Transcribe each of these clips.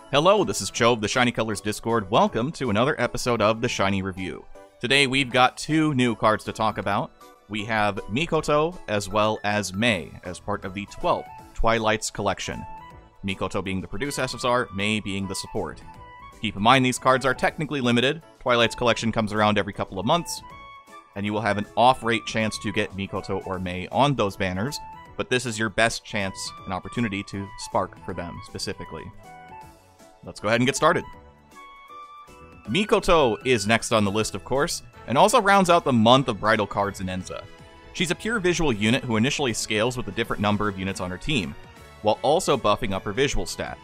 Hello, this is Cho of the Shiny Colors Discord. Welcome to another episode of the Shiny Review. Today we've got two new cards to talk about. We have Mikoto as well as Mei as part of the 12th Twilight's collection. Mikoto being the Produce SSR, Mei being the support. Keep in mind these cards are technically limited. Twilight's collection comes around every couple of months, and you will have an off-rate chance to get Mikoto or Mei on those banners, but this is your best chance and opportunity to spark for them specifically. Let's go ahead and get started. Mikoto is next on the list, of course, and also rounds out the month of bridal cards in Enza. She's a pure visual unit who initially scales with a different number of units on her team, while also buffing up her visual stat.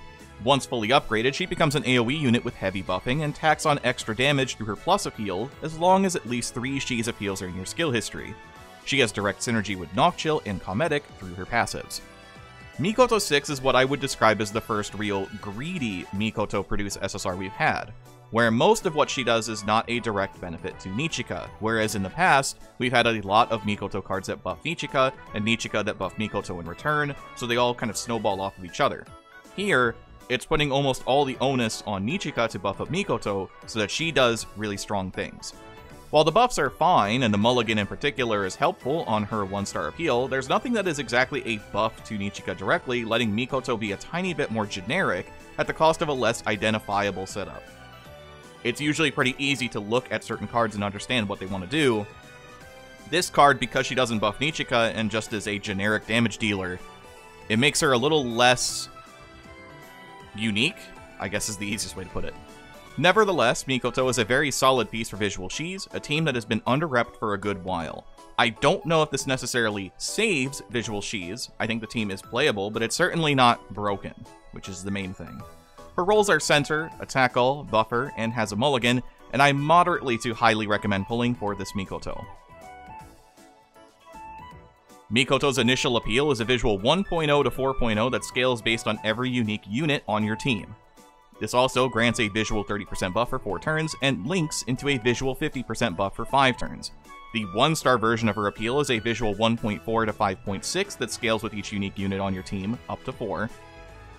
Once fully upgraded, she becomes an AoE unit with heavy buffing and tacks on extra damage through her plus appeal as long as at least 3 She's appeals are in your skill history. She has direct synergy with Nocchill and Cometic through her passives. Mikoto 6 is what I would describe as the first real greedy Mikoto Produce SSR we've had, where most of what she does is not a direct benefit to Nichika, whereas in the past, we've had a lot of Mikoto cards that buff Nichika, and Nichika that buff Mikoto in return, so they all kind of snowball off of each other. Here, it's putting almost all the onus on Nichika to buff up Mikoto so that she does really strong things. While the buffs are fine, and the mulligan in particular is helpful on her 1-star appeal, there's nothing that is exactly a buff to Nichika directly, letting Mikoto be a tiny bit more generic at the cost of a less identifiable setup. It's usually pretty easy to look at certain cards and understand what they want to do. This card, because she doesn't buff Nichika and just is a generic damage dealer, it makes her a little less unique, I guess is the easiest way to put it. Nevertheless, Mikoto is a very solid piece for Visual She's, a team that has been under-repped for a good while. I don't know if this necessarily saves Visual She's. I think the team is playable, but it's certainly not broken, which is the main thing. Her roles are center, attack all, buffer, and has a mulligan, and I moderately to highly recommend pulling for this Mikoto. Mikoto's initial appeal is a visual 1.0 to 4.0 that scales based on every unique unit on your team. This also grants a visual 30% buff for 4 turns, and links into a visual 50% buff for 5 turns. The 1-star version of her appeal is a visual 1.4 to 5.6 that scales with each unique unit on your team, up to 4.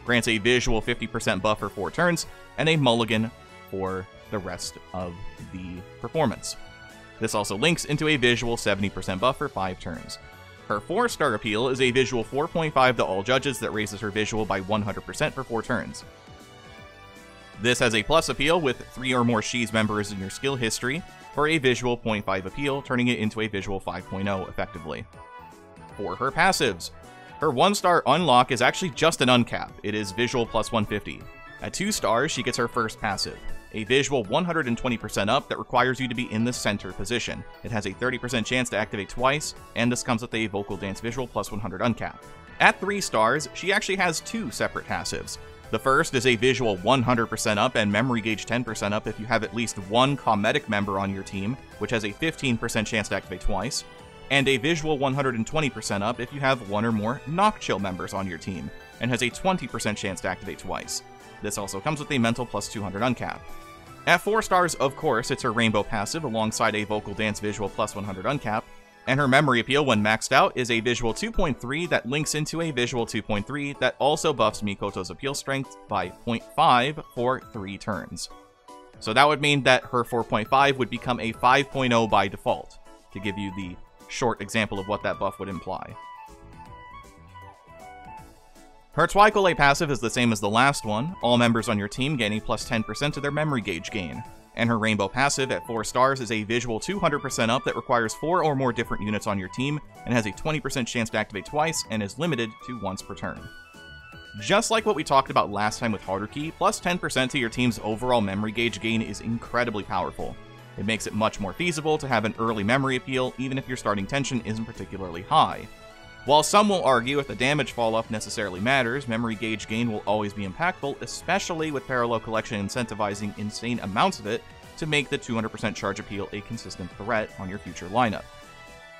Grants a visual 50% buff for 4 turns, and a mulligan for the rest of the performance. This also links into a visual 70% buff for 5 turns. Her 4-star appeal is a visual 4.5 to all judges that raises her visual by 100% for 4 turns. This has a plus appeal with 3 or more She's members in your skill history for a visual 0.5 appeal, turning it into a visual 5.0 effectively. For her passives, her 1-star unlock is actually just an uncap. It is visual plus 150. At 2 stars, she gets her first passive, a visual 120% up that requires you to be in the center position. It has a 30% chance to activate twice, and this comes with a vocal dance visual plus 100 uncap. At 3 stars, she actually has 2 separate passives. The first is a visual 100% up and memory gauge 10% up if you have at least 1 Cometic member on your team, which has a 15% chance to activate twice, and a visual 120% up if you have 1 or more Nocchill members on your team, and has a 20% chance to activate twice. This also comes with a mental plus 200 uncap. At 4 stars, of course, it's her rainbow passive alongside a vocal dance visual plus 100 uncap, and her memory appeal when maxed out is a visual 2.3 that links into a visual 2.3 that also buffs Mikoto's appeal strength by 0.5 for 3 turns. So that would mean that her 4.5 would become a 5.0 by default, to give you the short example of what that buff would imply. Her Twilight passive is the same as the last one, all members on your team gain a plus 10% to their memory gauge gain. And her rainbow passive at 4 stars is a visual 200% up that requires 4 or more different units on your team, and has a 20% chance to activate twice, and is limited to once per turn. Just like what we talked about last time with Haruki, plus 10% to your team's overall memory gauge gain is incredibly powerful. It makes it much more feasible to have an early memory appeal, even if your starting tension isn't particularly high. While some will argue if the damage falloff necessarily matters, memory gauge gain will always be impactful, especially with Parallel Collection incentivizing insane amounts of it to make the 200% charge appeal a consistent threat on your future lineup.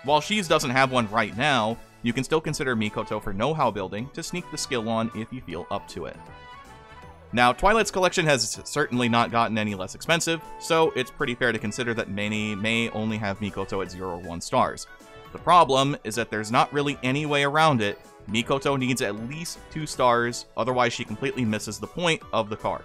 While She's doesn't have one right now, you can still consider Mikoto for know-how building to sneak the skill on if you feel up to it. Now, Twilight's collection has certainly not gotten any less expensive, so it's pretty fair to consider that many may only have Mikoto at 0 or 1 stars. The problem is that there's not really any way around it. Mikoto needs at least 2 stars, otherwise she completely misses the point of the card,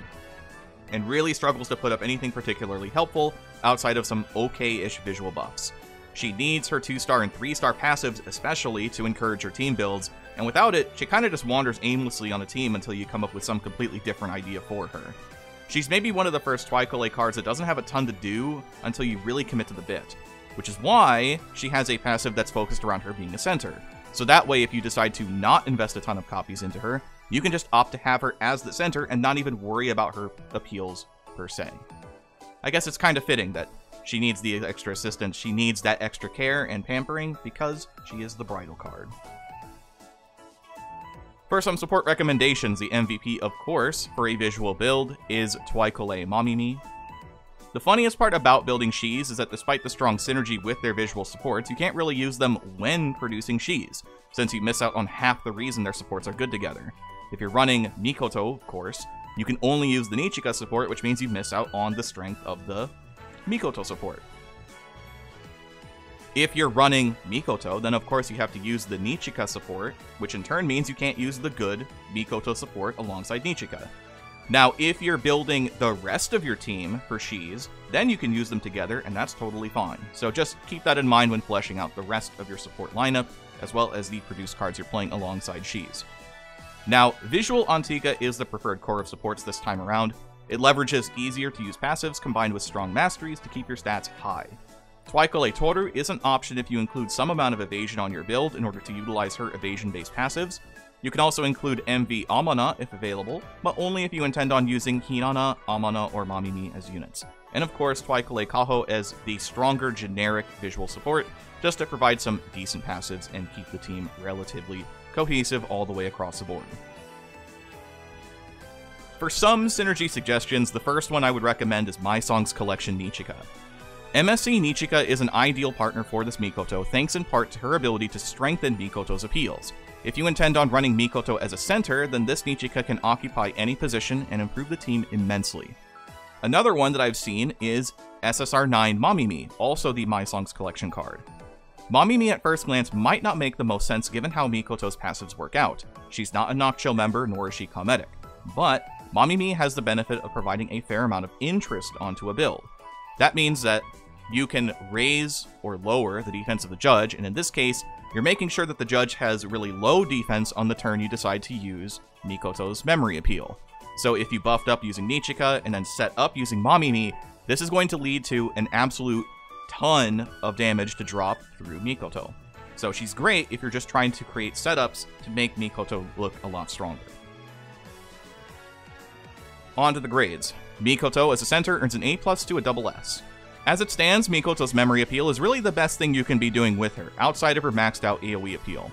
and really struggles to put up anything particularly helpful outside of some okay-ish visual buffs. She needs her 2-star and 3-star passives especially to encourage her team builds, and without it, she kinda just wanders aimlessly on a team until you come up with some completely different idea for her. She's maybe one of the first Twilight cards that doesn't have a ton to do until you really commit to the bit, which is why she has a passive that's focused around her being a center. So that way, if you decide to not invest a ton of copies into her, you can just opt to have her as the center and not even worry about her appeals per se. I guess it's kind of fitting that she needs the extra assistance, she needs that extra care and pampering because she is the bridal card. For some support recommendations, the MVP, of course, for a visual build is Twilight Mamimi. The funniest part about building Shis is that despite the strong synergy with their visual supports, you can't really use them when producing Shis, since you miss out on half the reason their supports are good together. If you're running Mikoto, of course, you can only use the Nichika support, which means you miss out on the strength of the Mikoto support. If you're running Mikoto, then of course you have to use the Nichika support, which in turn means you can't use the good Mikoto support alongside Nichika. Now, if you're building the rest of your team for Shis, then you can use them together, and that's totally fine. So just keep that in mind when fleshing out the rest of your support lineup, as well as the produced cards you're playing alongside Shis. Now, Visual Antika is the preferred core of supports this time around. It leverages easier to use passives combined with strong masteries to keep your stats high. Twilight Toru is an option if you include some amount of evasion on your build in order to utilize her evasion-based passives. You can also include MV Amana if available, but only if you intend on using Hinata, Amana, or Mamimi as units. And of course, Twilight Kaho as the stronger generic visual support, just to provide some decent passives and keep the team relatively cohesive all the way across the board. For some synergy suggestions, the first one I would recommend is My Song's Collection Nichika. MSC Nichika is an ideal partner for this Mikoto, thanks in part to her ability to strengthen Mikoto's appeals. If you intend on running Mikoto as a center, then this Nichika can occupy any position and improve the team immensely. Another one that I've seen is SSR6 Mamimi, also the My Songs Collection card. Mamimi at first glance might not make the most sense given how Mikoto's passives work out. She's not a Nocchill member, nor is she comedic. But Mamimi has the benefit of providing a fair amount of interest onto a build. That means that you can raise or lower the defense of the judge, and in this case, you're making sure that the judge has really low defense on the turn you decide to use Mikoto's memory appeal. So if you buffed up using Nichika and then set up using Mamimi, this is going to lead to an absolute ton of damage to drop through Mikoto. So she's great if you're just trying to create setups to make Mikoto look a lot stronger. On to the grades. Mikoto as a center earns an A+ to a SS. As it stands, Mikoto's memory appeal is really the best thing you can be doing with her, outside of her maxed out AoE appeal.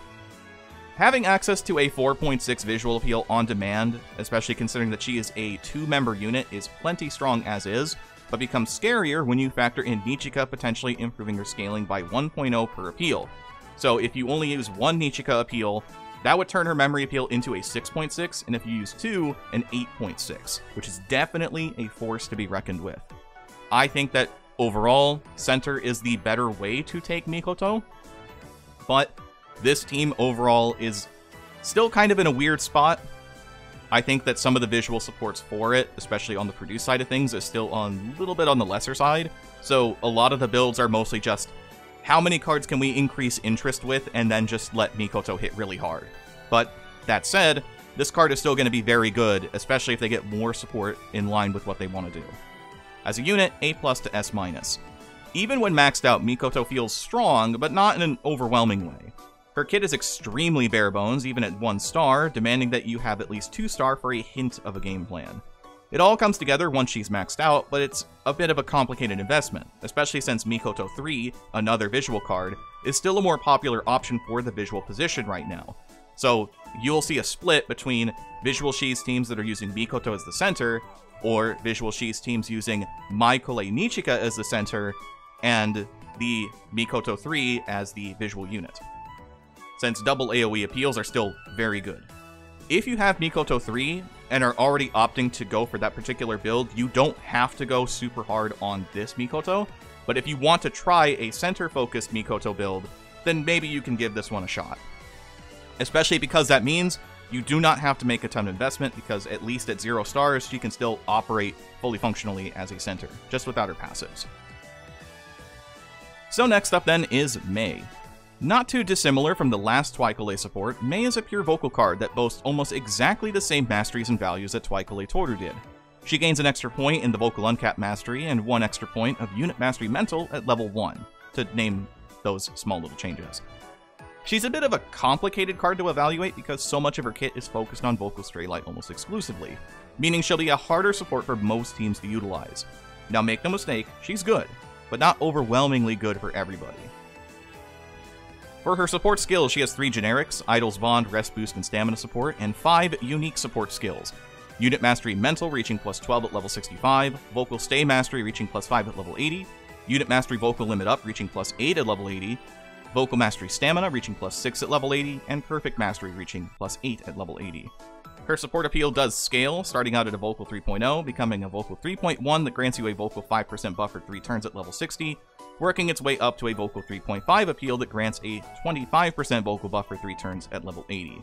Having access to a 4.6 visual appeal on demand, especially considering that she is a 2-member unit, is plenty strong as is, but becomes scarier when you factor in Nichika potentially improving her scaling by 1.0 per appeal. So if you only use one Nichika appeal, that would turn her memory appeal into a 6.6, and if you use 2, an 8.6, which is definitely a force to be reckoned with. I think that overall, center is the better way to take Mikoto, but this team overall is still kind of in a weird spot. I think that some of the visual supports for it, especially on the produce side of things, is still a little bit on the lesser side, so a lot of the builds are mostly just how many cards can we increase interest with and then just let Mikoto hit really hard. But that said, this card is still going to be very good, especially if they get more support in line with what they want to do. As a unit, A+ to S-. Even when maxed out, Mikoto feels strong, but not in an overwhelming way. Her kit is extremely bare bones, even at 1 star, demanding that you have at least 2 star for a hint of a game plan. It all comes together once she's maxed out, but it's a bit of a complicated investment, especially since Mikoto 3, another visual card, is still a more popular option for the visual position right now. So you'll see a split between visual Shis teams that are using Mikoto as the center, or visual Shis teams using Twilight Nichika as the center, and the Mikoto 3 as the visual unit, since double AoE appeals are still very good. If you have Mikoto 3 and are already opting to go for that particular build, you don't have to go super hard on this Mikoto, but if you want to try a center-focused Mikoto build, then maybe you can give this one a shot. Especially because that means you do not have to make a ton of investment, because at least at 0 stars, she can still operate fully functionally as a center, just without her passives. So next up then is Mei. Not too dissimilar from the last Twilight support, Mei is a pure vocal card that boasts almost exactly the same masteries and values that Twilight Toru did. She gains an extra point in the vocal uncapped mastery and 1 extra point of unit mastery mental at level 1, to name those small little changes. She's a bit of a complicated card to evaluate because so much of her kit is focused on vocal Twilight almost exclusively, meaning she'll be a harder support for most teams to utilize. Now make no mistake, she's good, but not overwhelmingly good for everybody. For her support skills, she has 3 generics, Idol's Bond, Rest Boost, and Stamina support, and 5 unique support skills. Unit Mastery Mental reaching plus 12 at level 65, Vocal Stay Mastery reaching plus 5 at level 80, Unit Mastery Vocal Limit Up reaching plus 8 at level 80, Vocal Mastery Stamina reaching plus 6 at level 80, and Perfect Mastery reaching plus 8 at level 80. Her support appeal does scale, starting out at a Vocal 3.0, becoming a Vocal 3.1 that grants you a Vocal 5% buff for 3 turns at level 60, working its way up to a Vocal 3.5 appeal that grants a 25% Vocal buff for 3 turns at level 80.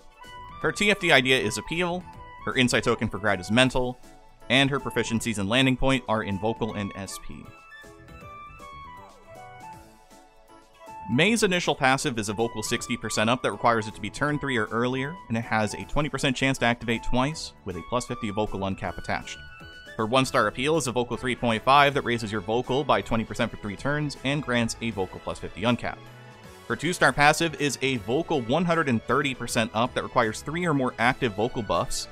Her TFD idea is Appeal, her Insight token for Grad is Mental, and her proficiencies and landing point are in Vocal and SP. Mei's initial passive is a Vocal 60% up that requires it to be turn 3 or earlier, and it has a 20% chance to activate twice, with a plus 50 Vocal uncap attached. Her 1-star appeal is a Vocal 3.5 that raises your Vocal by 20% for 3 turns, and grants a Vocal plus 50 uncap. Her 2-star passive is a Vocal 130% up that requires 3 or more active Vocal buffs.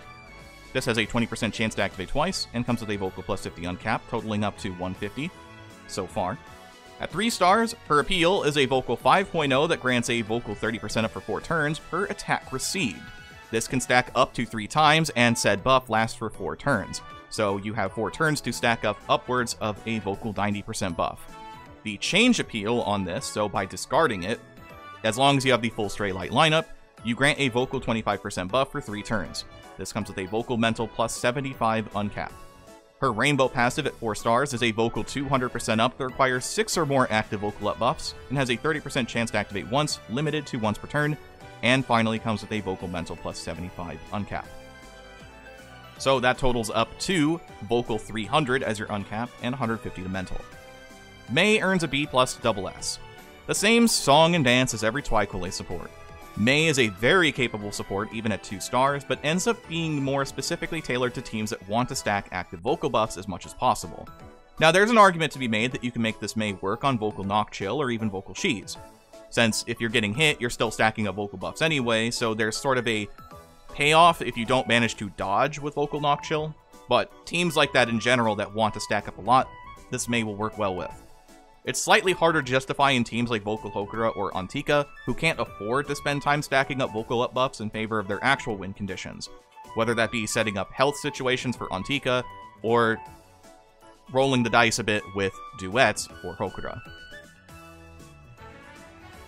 This has a 20% chance to activate twice, and comes with a Vocal plus 50 uncap, totaling up to 150 so far. At 3 stars, her appeal is a Vocal 5.0 that grants a Vocal 30% up for 4 turns per attack received. This can stack up to 3 times, and said buff lasts for 4 turns. So you have 4 turns to stack up upwards of a Vocal 90% buff. The change appeal on this, so by discarding it, as long as you have the full Twilight lineup, you grant a Vocal 25% buff for 3 turns. This comes with a Vocal Mental plus 75 uncap. Her Rainbow passive at 4 stars is a Vocal 200% up that requires 6 or more active Vocal up buffs, and has a 30% chance to activate once, limited to once per turn, and finally comes with a Vocal Mental plus 75 uncap. So that totals up to Vocal 300 as your uncap, and 150 to mental. Mei earns a B plus SS. The same song and dance as every Twilight support. Mei is a very capable support even at 2 stars, but ends up being more specifically tailored to teams that want to stack active Vocal buffs as much as possible. Now there's an argument to be made that you can make this Mei work on Vocal Knock Chill or even Vocal Sheaves, since if you're getting hit, you're still stacking up Vocal buffs anyway, so there's sort of a payoff if you don't manage to dodge with Vocal Knock Chill, but teams like that in general that want to stack up a lot, this Mei will work well with. It's slightly harder to justify in teams like Vocal Hokura or Antika, who can't afford to spend time stacking up Vocal up buffs in favor of their actual win conditions, whether that be setting up health situations for Antika, or rolling the dice a bit with duets for Hokura.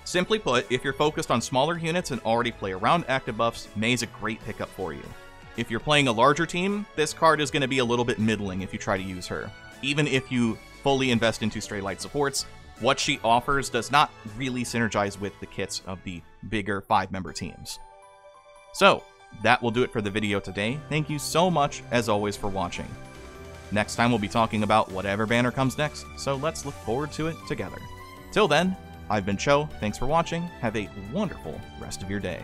Simply put, if you're focused on smaller units and already play around active buffs, Mei's a great pickup for you. If you're playing a larger team, this card is going to be a little bit middling if you try to use her. Even if you fully invest into Twilight supports, what she offers does not really synergize with the kits of the bigger 5-member teams. So, that will do it for the video today. Thank you so much, as always, for watching. Next time we'll be talking about whatever banner comes next, so let's look forward to it together. Till then, I've been Cho, thanks for watching, have a wonderful rest of your day.